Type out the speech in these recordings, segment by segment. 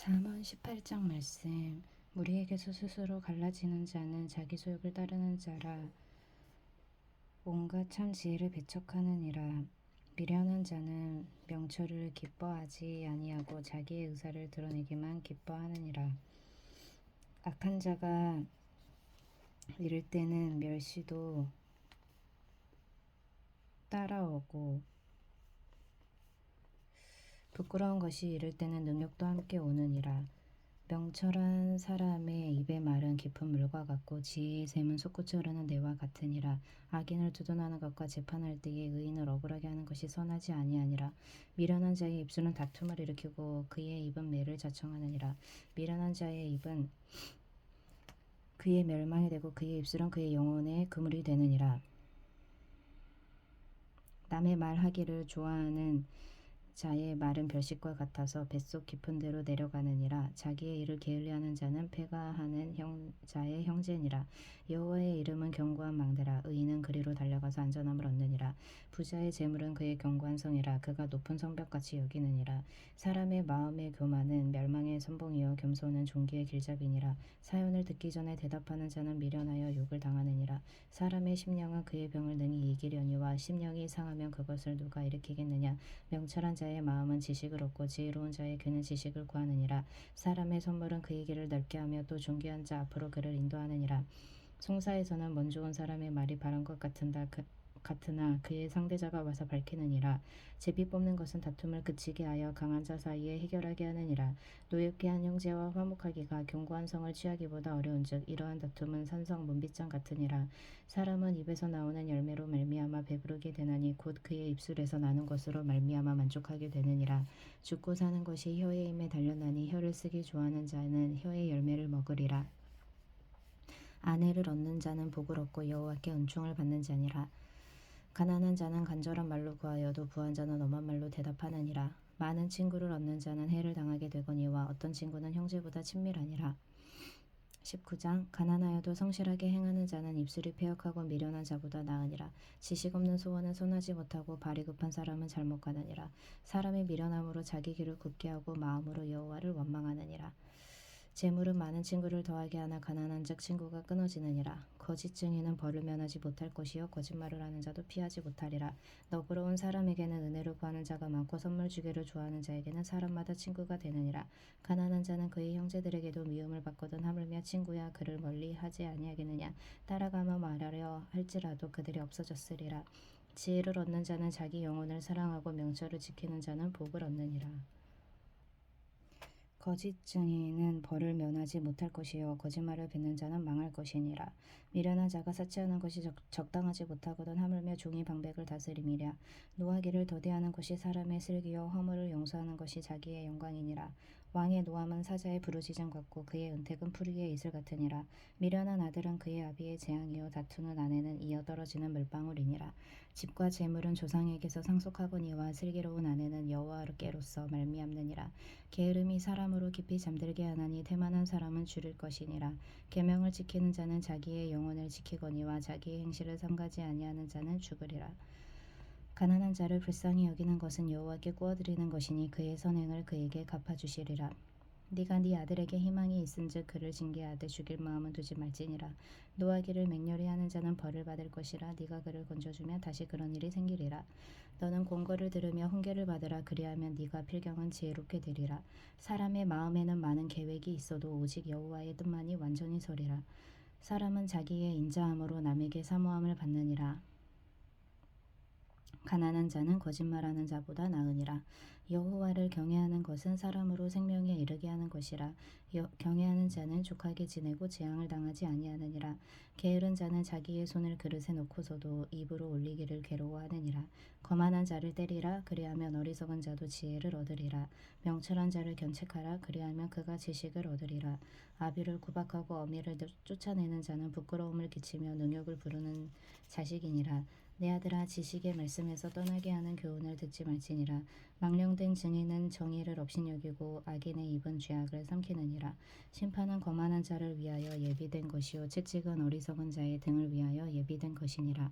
잠언 18장 말씀. 무리에게서 스스로 갈라지는 자는 자기 소욕을 따르는 자라. 온갖 참 지혜를 배척하느니라. 미련한 자는 명철을 기뻐하지 아니하고 자기의 의사를 드러내기만 기뻐하느니라. 악한 자가 이를 때는 멸시도 따라오고 부끄러운 것이 이를 때는 능욕도 함께 오느니라. 명철한 사람의 입의 말은 깊은 물과 같고 지혜의 샘은 솟구쳐 흐르는 내와 같으니라. 악인을 두둔하는 것과 재판할 때에 의인을 억울하게 하는 것이 선하지 아니하니라. 미련한 자의 입술은 다툼을 일으키고 그의 입은 매를 자청하느니라. 미련한 자의 입은 그의 멸망이 되고 그의 입술은 그의 영혼의 그물이 되느니라. 남의 말하기를 좋아하는 자의 말은 별식과 같아서 뱃속 깊은 데로 내려가느니라. 자기의 일을 게을리하는 자는 패가하는 자의 형제니라. 여호와의 이름은 견고한 망대라. 의인은 그리로 달려가서 안전함을 얻느니라. 부자의 재물은 그의 견고한 성이라. 그가 높은 성벽같이 여기느니라. 사람의 마음의 교만은 멸망의 선봉이요 겸손은 존귀의 길잡이니라. 사연을 듣기 전에 대답하는 자는 미련하여 욕을 당하느니라. 사람의 심령은 그의 병을 능히 이기려니와 심령이 상하면 그것을 누가 일으키겠느냐. 명철한 자의 마음은 지식을 얻고 지혜로운 자의 귀는 지식을 구하느니라. 사람의 선물은 그의 길을 넓게 하며 또 존귀한 자 앞으로 그를 인도하느니라. 송사에서는 먼저 온 사람의 말이 바른 것 같으나 그의 상대자가 와서 밝히느니라. 제비 뽑는 것은 다툼을 그치게 하여 강한 자 사이에 해결하게 하느니라. 노엽게 한 형제와 화목하기가 견고한 성을 취하기보다 어려운즉 이러한 다툼은 산성 문빗장 같으니라. 사람은 입에서 나오는 열매로 말미암아 배부르게 되나니 곧 그의 입술에서 나는 것으로 말미암아 만족하게 되느니라. 죽고 사는 것이 혀의 힘에 달렸나니 혀를 쓰기 좋아하는 자는 혀의 열매를 먹으리라. 아내를 얻는 자는 복을 얻고 여호와께 은총을 받는 자니라. 가난한 자는 간절한 말로 구하여도 부한 자는 엄한 말로 대답하느니라. 많은 친구를 얻는 자는 해를 당하게 되거니와 어떤 친구는 형제보다 친밀하니라. 19장. 가난하여도 성실하게 행하는 자는 입술이 패역하고 미련한 자보다 나으니라. 지식 없는 소원은 손하지 못하고 발이 급한 사람은 잘못 가느니라. 사람이 미련함으로 자기 길을 굳게 하고 마음으로 여호와를 원망하느니라. 재물은 많은 친구를 더하게 하나 가난한 즉 친구가 끊어지느니라. 거짓 증인은 벌을 면하지 못할 것이요 거짓말을 하는 자도 피하지 못하리라. 너그러운 사람에게는 은혜를 구하는 자가 많고 선물 주기를 좋아하는 자에게는 사람마다 친구가 되느니라. 가난한 자는 그의 형제들에게도 미움을 받거든 하물며 친구야 그를 멀리 하지 아니하겠느냐. 따라가며 말하려 할지라도 그들이 없어졌으리라. 지혜를 얻는 자는 자기 영혼을 사랑하고 명철을 지키는 자는 복을 얻느니라. 거짓 증인은 벌을 면하지 못할 것이요 거짓말을 뱉는 자는 망할 것이니라. 미련한 자가 사치하는 것이 적당하지 못하거든 하물며 종이 방백을 다스림이랴. 노하기를 더디하는 것이 사람의 슬기요 허물을 용서하는 것이 자기의 영광이니라. 왕의 노함은 사자의 부르짖음 같고 그의 은택은 풀이의 이슬 같으니라. 미련한 아들은 그의 아비의 재앙이요 다투는 아내는 이어 떨어지는 물방울이니라. 집과 재물은 조상에게서 상속하거니와 슬기로운 아내는 여호와께로서 말미암느니라. 게으름이 사람으로 깊이 잠들게 하나니 태만한 사람은 줄일 것이니라. 계명을 지키는 자는 자기의 영혼을 지키거니와 자기의 행실을 삼가지 아니하는 자는 죽으리라. 가난한 자를 불쌍히 여기는 것은 여호와께 구워드리는 것이니 그의 선행을 그에게 갚아주시리라. 네가 네 아들에게 희망이 있은즉 그를 징계하되 죽일 마음은 두지 말지니라. 노하기를 맹렬히 하는 자는 벌을 받을 것이라. 네가 그를 건져주면 다시 그런 일이 생기리라. 너는 공고를 들으며 훈계를 받으라. 그리하면 네가 필경은 지혜롭게 되리라. 사람의 마음에는 많은 계획이 있어도 오직 여호와의 뜻만이 완전히 서리라. 사람은 자기의 인자함으로 남에게 사모함을 받느니라. 가난한 자는 거짓말하는 자보다 나으니라. 여호와를 경외하는 것은 사람으로 생명에 이르게 하는 것이라. 경외하는 자는 족하게 지내고 재앙을 당하지 아니하느니라. 게으른 자는 자기의 손을 그릇에 놓고서도 입으로 올리기를 괴로워하느니라. 거만한 자를 때리라. 그리하면 어리석은 자도 지혜를 얻으리라. 명철한 자를 견책하라. 그리하면 그가 지식을 얻으리라. 아비를 구박하고 어미를 쫓아내는 자는 부끄러움을 끼치며 능욕을 부르는 자식이니라. 내 아들아 지식의 말씀에서 떠나게 하는 교훈을 듣지 말지니라. 망령된 증인은 정의를 업신여기고 악인의 입은 죄악을 삼키느니라. 심판은 거만한 자를 위하여 예비된 것이요 채찍은 어리석은 자의 등을 위하여 예비된 것이니라.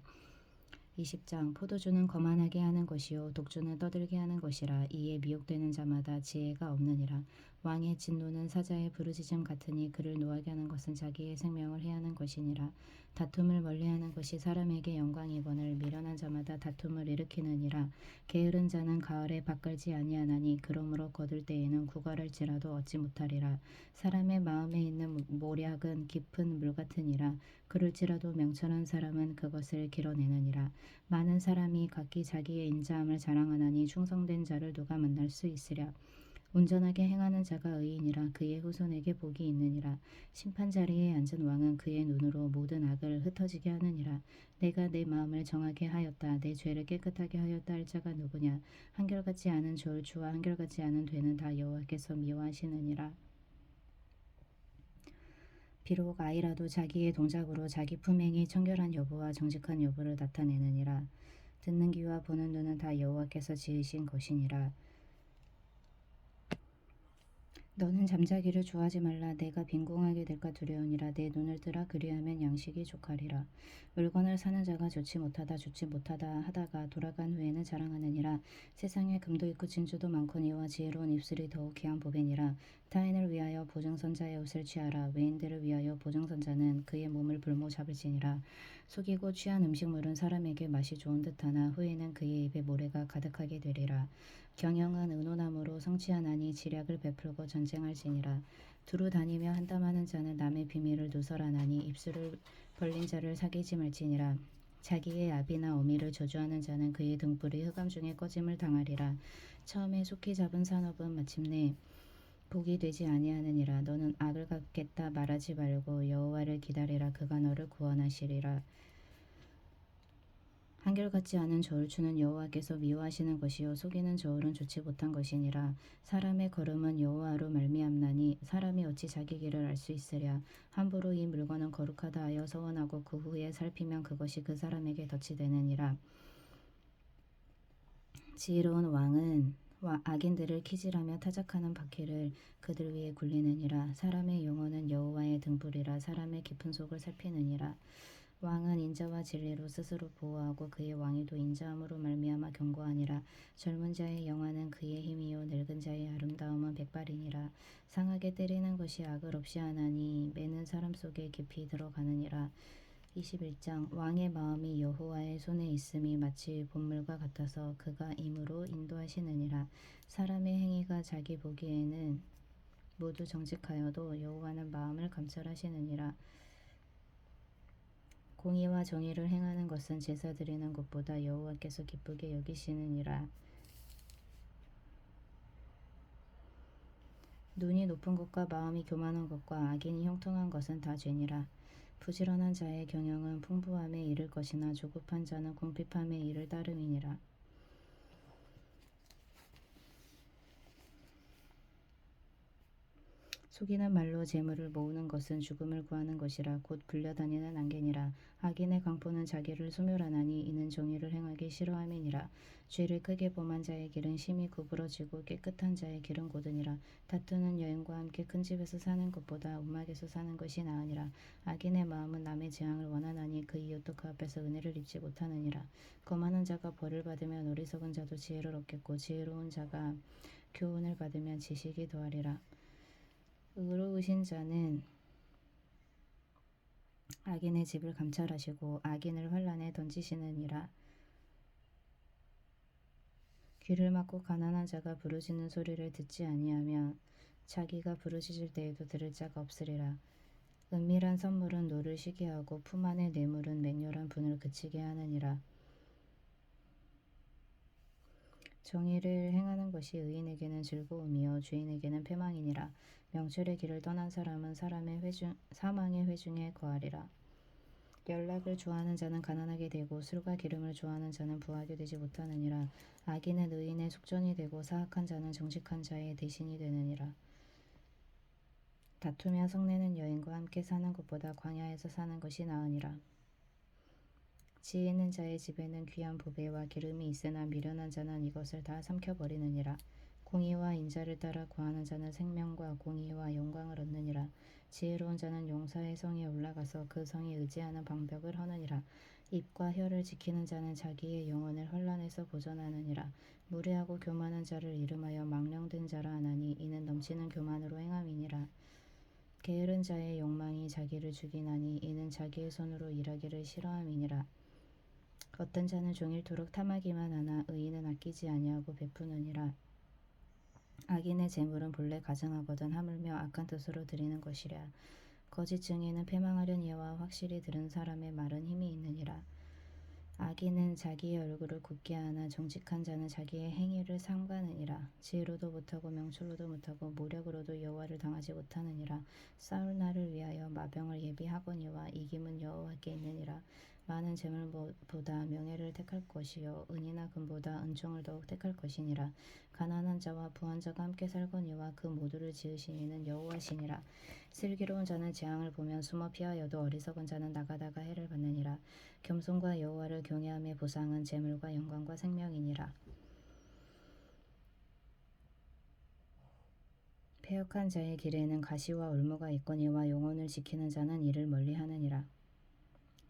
20장. 포도주는 거만하게 하는 것이요 독주는 떠들게 하는 것이라. 이에 미혹되는 자마다 지혜가 없느니라. 왕의 진노는 사자의 부르짖음 같으니 그를 노하게 하는 것은 자기의 생명을 해하는 것이니라. 다툼을 멀리하는 것이 사람에게 영광이거늘 미련한 자마다 다툼을 일으키느니라. 게으른 자는 가을에 밭갈지 아니하나니 그러므로 거둘 때에는 구걸할지라도 얻지 못하리라. 사람의 마음에 있는 모략은 깊은 물 같으니라. 그럴지라도 명철한 사람은 그것을 길어내느니라. 많은 사람이 각기 자기의 인자함을 자랑하나니 충성된 자를 누가 만날 수 있으랴. 온전하게 행하는 자가 의인이라. 그의 후손에게 복이 있느니라. 심판 자리에 앉은 왕은 그의 눈으로 모든 악을 흩어지게 하느니라. 내가 내 마음을 정하게 하였다. 내 죄를 깨끗하게 하였다 할 자가 누구냐. 한결같지 않은 저울추와 한결같지 않은 되는 다 여호와께서 미워하시느니라. 비록 아이라도 자기의 동작으로 자기 품행이 청결한 여부와 정직한 여부를 나타내느니라. 듣는 귀와 보는 눈은 다 여호와께서 지으신 것이니라. 너는 잠자기를 좋아하지 말라. 내가 빈궁하게 될까 두려우니라. 내 눈을 뜨라. 그리하면 양식이 족하리라. 물건을 사는 자가 좋지 못하다 하다가 돌아간 후에는 자랑하느니라. 세상에 금도 있고 진주도 많거니와 지혜로운 입술이 더욱 귀한 보배니라. 타인을 위하여 보증선자의 옷을 취하라. 외인들을 위하여 보증선자는 그의 몸을 불모 잡을지니라. 속이고 취한 음식물은 사람에게 맛이 좋은 듯하나 후에는 그의 입에 모래가 가득하게 되리라. 경영은 의논함으로 성취하나니 지략을 베풀고 전쟁할지니라. 두루 다니며 한담하는 자는 남의 비밀을 누설하나니 입술을 벌린 자를 사귀지 말지니라. 자기의 아비나 어미를 저주하는 자는 그의 등불이 흑암 중에 꺼짐을 당하리라. 처음에 속히 잡은 산업은 마침내 복이 되지 아니하느니라. 너는 악을 갚겠다 말하지 말고 여호와를 기다리라. 그가 너를 구원하시리라. 한결같지 않은 저울추는 여호와께서 미워하시는 것이요 속이는 저울은 좋지 못한 것이니라. 사람의 걸음은 여호와로 말미암나니 사람이 어찌 자기 길을 알 수 있으랴. 함부로 이 물건은 거룩하다 하여 서원하고 그 후에 살피면 그것이 그 사람에게 덫이 되느니라. 지혜로운 왕은 악인들을 키질하며 타작하는 바퀴를 그들 위에 굴리느니라. 사람의 영혼은 여호와의 등불이라. 사람의 깊은 속을 살피느니라. 왕은 인자와 진리로 스스로 보호하고 그의 왕위도 인자함으로 말미암아 견고하니라. 젊은 자의 영화는 그의 힘이요 늙은 자의 아름다움은 백발이니라. 상하게 때리는 것이 악을 없이 하나니 매는 사람 속에 깊이 들어가느니라. 21장 왕의 마음이 여호와의 손에 있음이 마치 본물과 같아서 그가 임으로 인도하시느니라. 사람의 행위가 자기 보기에는 모두 정직하여도 여호와는 마음을 감찰하시느니라. 공의와 정의를 행하는 것은 제사 드리는 것보다 여호와께서 기쁘게 여기시느니라. 눈이 높은 것과 마음이 교만한 것과 악인이 형통한 것은 다 죄니라. 부지런한 자의 경영은 풍부함에 이를 것이나 조급한 자는 궁핍함에 이를 따름이니라. 속이는 말로 재물을 모으는 것은 죽음을 구하는 것이라. 곧 불려다니는 안개니라. 악인의 강포는 자기를 소멸하나니 이는 정의를 행하기 싫어함이니라. 죄를 크게 범한 자의 길은 심히 구부러지고 깨끗한 자의 길은 고드니라. 다투는 여인과 함께 큰 집에서 사는 것보다 움막에서 사는 것이 나으니라. 악인의 마음은 남의 재앙을 원하나니 그 이웃도 그 앞에서 은혜를 입지 못하느니라. 거만한 자가 벌을 받으면 어리석은 자도 지혜를 얻겠고 지혜로운 자가 교훈을 받으면 지식이 더하리라. 의로우신 자는 악인의 집을 감찰하시고 악인을 환란에 던지시느니라. 귀를 막고 가난한 자가 부르짖는 소리를 듣지 아니하며 자기가 부르짖을 때에도 들을 자가 없으리라. 은밀한 선물은 노를 쉬게 하고 품 안의 뇌물은 맹렬한 분을 그치게 하느니라. 정의를 행하는 것이 의인에게는 즐거움이요 죄인에게는 패망이니라. 명철의 길을 떠난 사람은 사망의 회중에 거하리라. 연락을 좋아하는 자는 가난하게 되고 술과 기름을 좋아하는 자는 부하게 되지 못하느니라. 악인은 의인의 속전이 되고 사악한 자는 정직한 자의 대신이 되느니라. 다투며 성내는 여인과 함께 사는 것보다 광야에서 사는 것이 나으니라. 지혜 있는 자의 집에는 귀한 보배와 기름이 있으나 미련한 자는 이것을 다 삼켜버리느니라. 공의와 인자를 따라 구하는 자는 생명과 공의와 영광을 얻느니라. 지혜로운 자는 용사의 성에 올라가서 그 성에 의지하는 방벽을 허느니라. 입과 혀를 지키는 자는 자기의 영혼을 환난에서 보존하느니라. 무례하고 교만한 자를 이름하여 망령된 자라 하나니 이는 넘치는 교만으로 행함이니라. 게으른 자의 욕망이 자기를 죽이나니 이는 자기의 손으로 일하기를 싫어함이니라. 어떤 자는 종일토록 탐하기만 하나 의인은 아끼지 아니하고 베푸느니라. 악인의 재물은 본래 가증하거든 하물며 악한 뜻으로 드리는 것이랴. 거짓 증인은 패망하려니와 확실히 들은 사람의 말은 힘이 있느니라. 악인은 자기의 얼굴을 굳게 하나 정직한 자는 자기의 행위를 삼가느니라. 지혜로도 못하고 명철로도 못하고 모력으로도 여호와를 당하지 못하느니라. 싸울 날을 위하여 마병을 예비하거니와 이김은 여호와께 있느니라. 많은 재물보다 명예를 택할 것이요 은이나 금보다 은총을 더욱 택할 것이니라. 가난한 자와 부한 자가 함께 살거니와 그 모두를 지으신 이는 여호와시니라. 슬기로운 자는 재앙을 보면 숨어 피하여도 어리석은 자는 나가다가 해를 받느니라. 겸손과 여호와를 경외함의 보상은 재물과 영광과 생명이니라. 패역한 자의 길에는 가시와 올무가 있거니와 영혼을 지키는 자는 이를 멀리하느니라.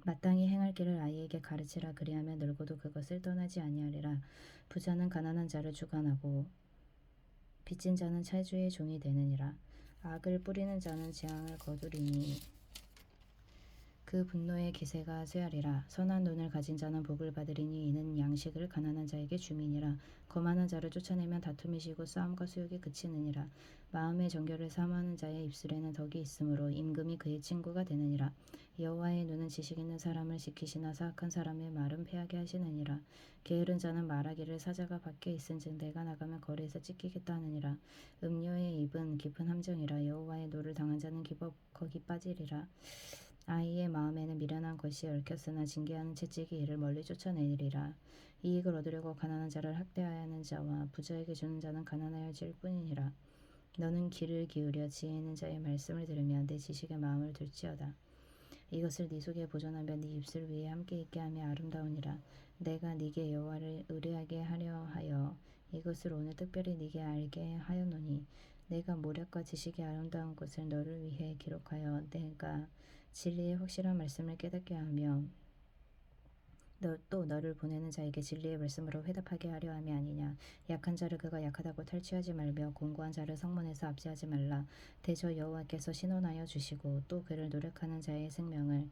마땅히 행할 길을 아이에게 가르치라. 그리하면 늙어도 그것을 떠나지 아니하리라. 부자는 가난한 자를 주관하고 빚진 자는 차주의 종이 되느니라. 악을 뿌리는 자는 재앙을 거두리니 그 분노의 기세가 쇠하리라. 선한 눈을 가진 자는 복을 받으리니 이는 양식을 가난한 자에게 주민이라. 거만한 자를 쫓아내면 다툼이 시고 싸움과 수욕이 그치느니라. 마음의 정결을 사모하는 자의 입술에는 덕이 있으므로 임금이 그의 친구가 되느니라. 여호와의 눈은 지식 있는 사람을 지키시나 사악한 사람의 말은 패하게 하시느니라. 게으른 자는 말하기를 사자가 밖에 있은즉 내가 나가면 거리에서 찢기겠다 하느니라. 음료의 입은 깊은 함정이라. 여호와의 노를 당한 자는 거기 빠지리라. 아이의 마음에는 미련한 것이 얽혔으나 징계하는 채찍이 이를 멀리 쫓아내리라. 이익을 얻으려고 가난한 자를 학대하여 하는 자와 부자에게 주는 자는 가난하여질 뿐이니라. 너는 귀를 기울여 지혜 있는 자의 말씀을 들으며 내 지식의 마음을 둘지어다. 이것을 네 속에 보존하며 네 입술 위에 함께 있게 하며 아름다우니라. 내가 네게 여호와를 의뢰하게 하려 하여 이것을 오늘 특별히 네게 알게 하였노니 내가 모략과 지식의 아름다운 것을 너를 위해 기록하여 내가 진리의 확실한 말씀을 깨닫게 하며 또 너를 보내는 자에게 진리의 말씀으로 회답하게 하려 함이 아니냐. 약한 자를 그가 약하다고 탈취하지 말며 공고한 자를 성문에서 압제하지 말라. 대저 여호와께서 신원하여 주시고 또 그를 노력하는 자의 생명을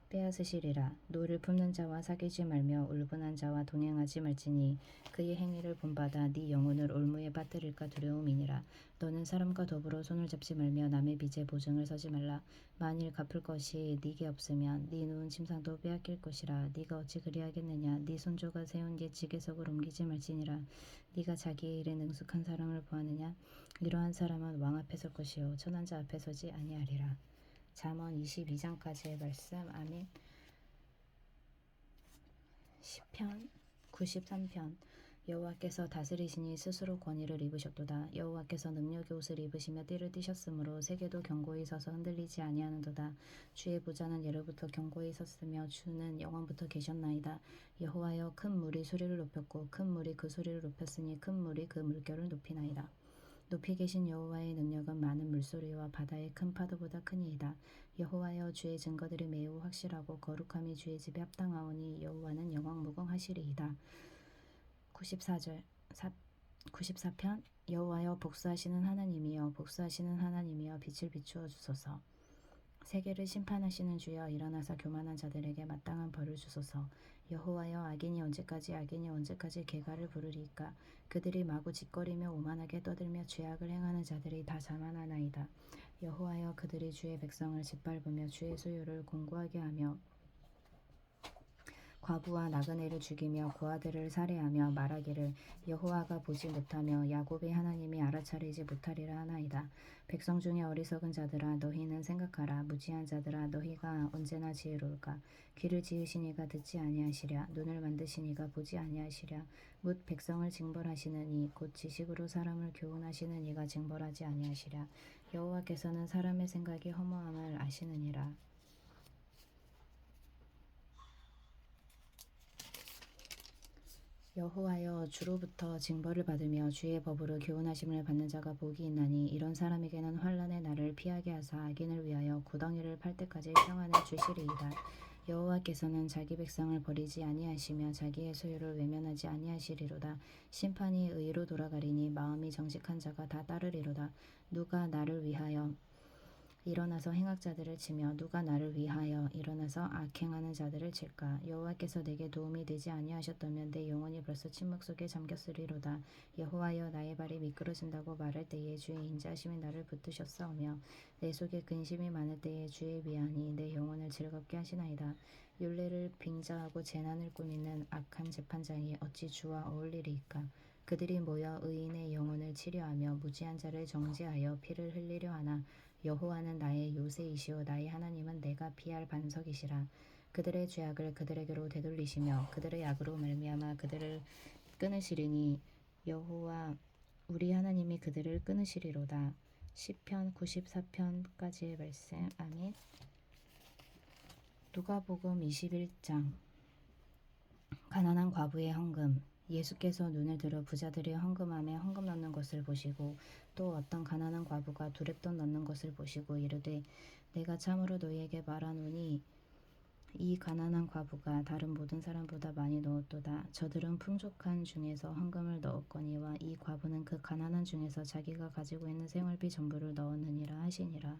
빼앗으시리라. 노를 품는 자와 사귀지 말며 울분한 자와 동행하지 말지니 그의 행위를 본받아 네 영혼을 올무에 빠뜨릴까 두려움이니라. 너는 사람과 더불어 손을 잡지 말며 남의 빚에 보증을 서지 말라. 만일 갚을 것이 네게 없으면 네 누운 침상도 빼앗길 것이라. 네가 어찌 그리하겠느냐. 네 손조가 세운 옛 지게석을 옮기지 말지니라. 네가 자기의 일에 능숙한 사람을 보았느냐. 이러한 사람은 왕 앞에 설 것이요 천한 자 앞에 서지 아니하리라. 잠언 22장까지의 말씀. 아멘. 시편 93편. 여호와께서 다스리시니 스스로 권위를 입으셨도다. 여호와께서 능력의 옷을 입으시며 띠를 띠셨으므로 세계도 견고히 서서 흔들리지 아니하는도다. 주의 보좌는 예로부터 견고히 섰으며 주는 영원부터 계셨나이다. 여호와여, 큰 물이 소리를 높였고 큰 물이 그 소리를 높였으니 큰 물이 그 물결을 높이나이다. 높이 계신 여호와의 능력은 많은 물소리와 바다의 큰 파도보다 크니이다. 여호와여, 주의 증거들이 매우 확실하고 거룩함이 주의 집에 합당하오니 여호와는 영원무궁하시리이다. 94편. 여호와여, 복수하시는 하나님이여, 복수하시는 하나님이여, 빛을 비추어 주소서. 세계를 심판하시는 주여, 일어나사 교만한 자들에게 마땅한 벌을 주소서. 여호와여, 악인이 언제까지 개가를 부르리이까. 그들이 마구 짓거리며 오만하게 떠들며 죄악을 행하는 자들이 다 자만하나이다. 여호와여, 그들이 주의 백성을 짓밟으며 주의 소유를 공고하게 하며 과부와 나그네를 죽이며 고아들을 살해하며 말하기를 여호와가 보지 못하며 야곱의 하나님이 알아차리지 못하리라 하나이다. 백성 중에 어리석은 자들아, 너희는 생각하라. 무지한 자들아, 너희가 언제나 지혜로울까. 귀를 지으신 이가 듣지 아니하시랴. 눈을 만드신 이가 보지 아니하시랴. 뭇 백성을 징벌하시는 이, 곧 지식으로 사람을 교훈하시는 이가 징벌하지 아니하시랴. 여호와께서는 사람의 생각이 허무함을 아시느니라. 여호와여, 주로부터 징벌을 받으며 주의 법으로 교훈하심을 받는 자가 복이 있나니 이런 사람에게는 환난의 날을 피하게 하사 악인을 위하여 구덩이를 팔 때까지 평안을 주시리이다. 여호와께서는 자기 백성을 버리지 아니하시며 자기의 소유를 외면하지 아니하시리로다. 심판이 의로 돌아가리니 마음이 정직한 자가 다 따르리로다. 누가 나를 위하여 일어나서 행악자들을 치며 누가 나를 위하여 일어나서 악행하는 자들을 칠까. 여호와께서 내게 도움이 되지 아니하셨다면 내 영혼이 벌써 침묵 속에 잠겼으리로다. 여호와여, 나의 발이 미끄러진다고 말할 때에 주의 인자하심이 나를 붙드셨사오며 내 속에 근심이 많을 때에 주의 위안이 내 영혼을 즐겁게 하시나이다. 율례를 빙자하고 재난을 꾸미는 악한 재판장이 어찌 주와 어울리리이까. 그들이 모여 의인의 영혼을 치려하며 무지한 자를 정죄하여 피를 흘리려 하나 여호와는 나의 요새이시오 나의 하나님은 내가 피할 반석이시라. 그들의 죄악을 그들에게로 되돌리시며 그들의 악으로 말미암아 그들을 끊으시리니 여호와 우리 하나님이 그들을 끊으시리로다. 시편 94편까지의 말씀. 아멘. 누가복음 21장. 가난한 과부의 헌금. 예수께서 눈을 들어 부자들이 헌금함에 헌금 넣는 것을 보시고 또 어떤 가난한 과부가 두렙돈 넣는 것을 보시고 이르되 내가 참으로 너희에게 말하노니 이 가난한 과부가 다른 모든 사람보다 많이 넣었도다. 저들은 풍족한 중에서 헌금을 넣었거니와 이 과부는 그 가난한 중에서 자기가 가지고 있는 생활비 전부를 넣었느니라 하시니라.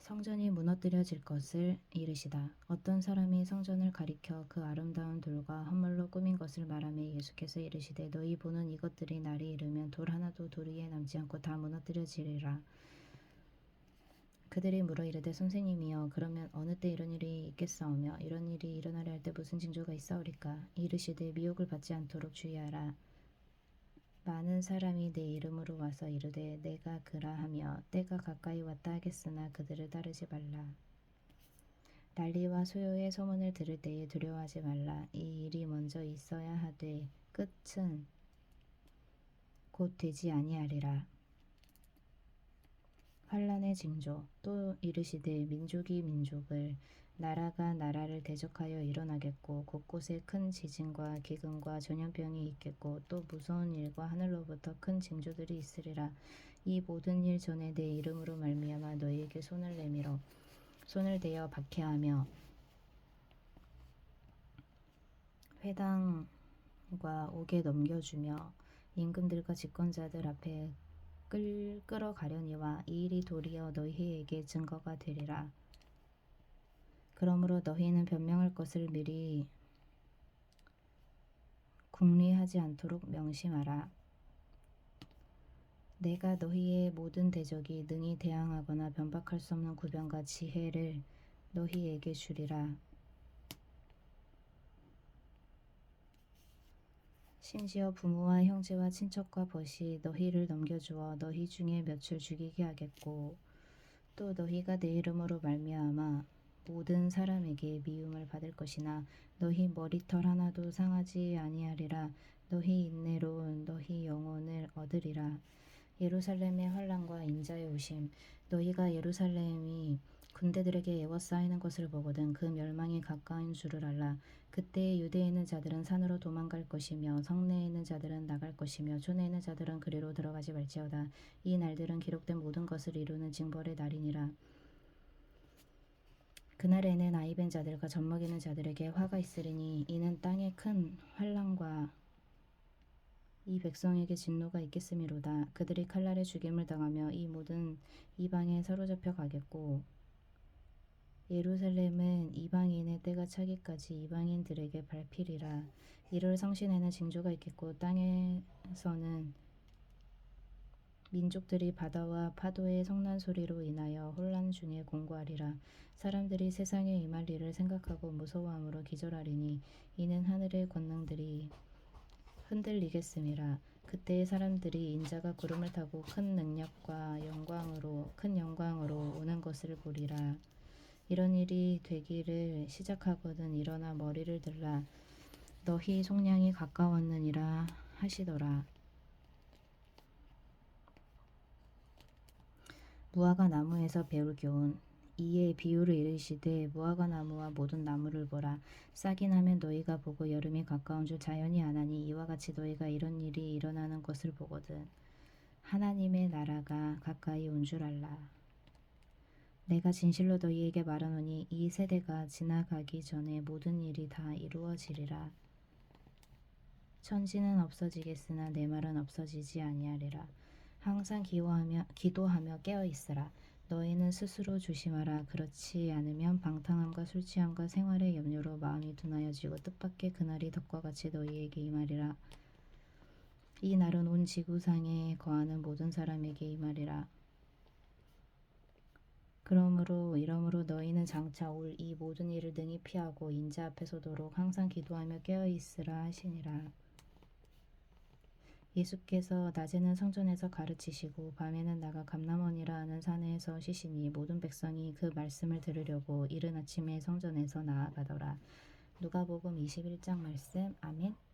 성전이 무너뜨려질 것을 이르시다. 어떤 사람이 성전을 가리켜 그 아름다운 돌과 헌물로 꾸민 것을 말하며 예수께서 이르시되 너희 보는 이것들이 날이 이르면 돌 하나도 돌 위에 남지 않고 다 무너뜨려지리라. 그들이 물어 이르되 선생님이여 그러면 어느 때 이런 일이 있겠사오며 이런 일이 일어나려 할 때 무슨 징조가 있사오리까. 이르시되 미혹을 받지 않도록 주의하라. 많은 사람이 내 이름으로 와서 이르되 내가 그라 하며 때가 가까이 왔다 하겠으나 그들을 따르지 말라. 난리와 소요의 소문을 들을 때에 두려워하지 말라. 이 일이 먼저 있어야 하되 끝은 곧 되지 아니하리라. 환난의 징조. 또 이르시되 민족이 민족을 나라가 나라를 대적하여 일어나겠고 곳곳에 큰 지진과 기근과 전염병이 있겠고 또 무서운 일과 하늘로부터 큰 징조들이 있으리라. 이 모든 일 전에 내 이름으로 말미암아 너희에게 손을 내밀어 손을 대어 박해하며 회당과 옥에 넘겨주며 임금들과 집권자들 앞에 끌어가려니와 이 일이 도리어 너희에게 증거가 되리라. 그러므로 너희는 변명할 것을 미리 궁리하지 않도록 명심하라. 내가 너희의 모든 대적이 능히 대항하거나 변박할 수 없는 구변과 지혜를 너희에게 주리라. 심지어 부모와 형제와 친척과 벗이 너희를 넘겨주어 너희 중에 몇을 죽이게 하겠고 또 너희가 내 이름으로 말미암아 모든 사람에게 미움을 받을 것이나 너희 머리털 하나도 상하지 아니하리라. 너희 인내로 너희 영혼을 얻으리라. 예루살렘의 환난과 인자의 오심. 너희가 예루살렘이 군대들에게 에워싸이는 것을 보거든 그 멸망이 가까운 줄을 알라. 그때 유대에 있는 자들은 산으로 도망갈 것이며 성내에 있는 자들은 나갈 것이며 촌에 있는 자들은 그리로 들어가지 말지어다. 이 날들은 기록된 모든 것을 이루는 징벌의 날이니라. 그날에는 아이벤 자들과 젖먹이는 자들에게 화가 있으리니 이는 땅의 큰 환난과 이 백성에게 진노가 있겠음이로다. 그들이 칼날에 죽임을 당하며 이 모든 이방에 사로잡혀 가겠고 예루살렘은 이방인의 때가 차기까지 이방인들에게 밟히리라. 이럴 성신에는 징조가 있겠고 땅에서는 민족들이 바다와 파도의 성난 소리로 인하여 혼란 중에 공고하리라. 사람들이 세상에 임할 일을 생각하고 무서워함으로 기절하리니 이는 하늘의 권능들이 흔들리겠음이라. 그때의 사람들이 인자가 구름을 타고 큰 능력과 큰 영광으로 오는 것을 보리라. 이런 일이 되기를 시작하거든 일어나 머리를 들라. 너희 속량이 가까웠느니라 하시더라. 무화과 나무에서 배울 교훈. 이에 비유를 이르시되 무화과 나무와 모든 나무를 보라. 싹이 나면 너희가 보고 여름이 가까운 줄 자연히 아나니 이와 같이 너희가 이런 일이 일어나는 것을 보거든 하나님의 나라가 가까이 온 줄 알라. 내가 진실로 너희에게 말하노니 이 세대가 지나가기 전에 모든 일이 다 이루어지리라. 천지는 없어지겠으나 내 말은 없어지지 아니하리라. 항상 기도하며 깨어 있으라. 너희는 스스로 조심하라. 그렇지 않으면 방탕함과 술 취함과 생활의 염려로 마음이 둔하여지고 뜻밖의 그날이 덕과 같이 너희에게 임하리라. 이 날은 온 지구상에 거하는 모든 사람에게 임하리라. 이러므로 너희는 장차 올 이 모든 일을 능히 피하고 인자 앞에 서도록 항상 기도하며 깨어 있으라 하시니라. 예수께서 낮에는 성전에서 가르치시고 밤에는 나가 감람원이라 하는 산에서 쉬시니 모든 백성이 그 말씀을 들으려고 이른 아침에 성전에서 나아가더라. 누가복음 21장 말씀. 아멘.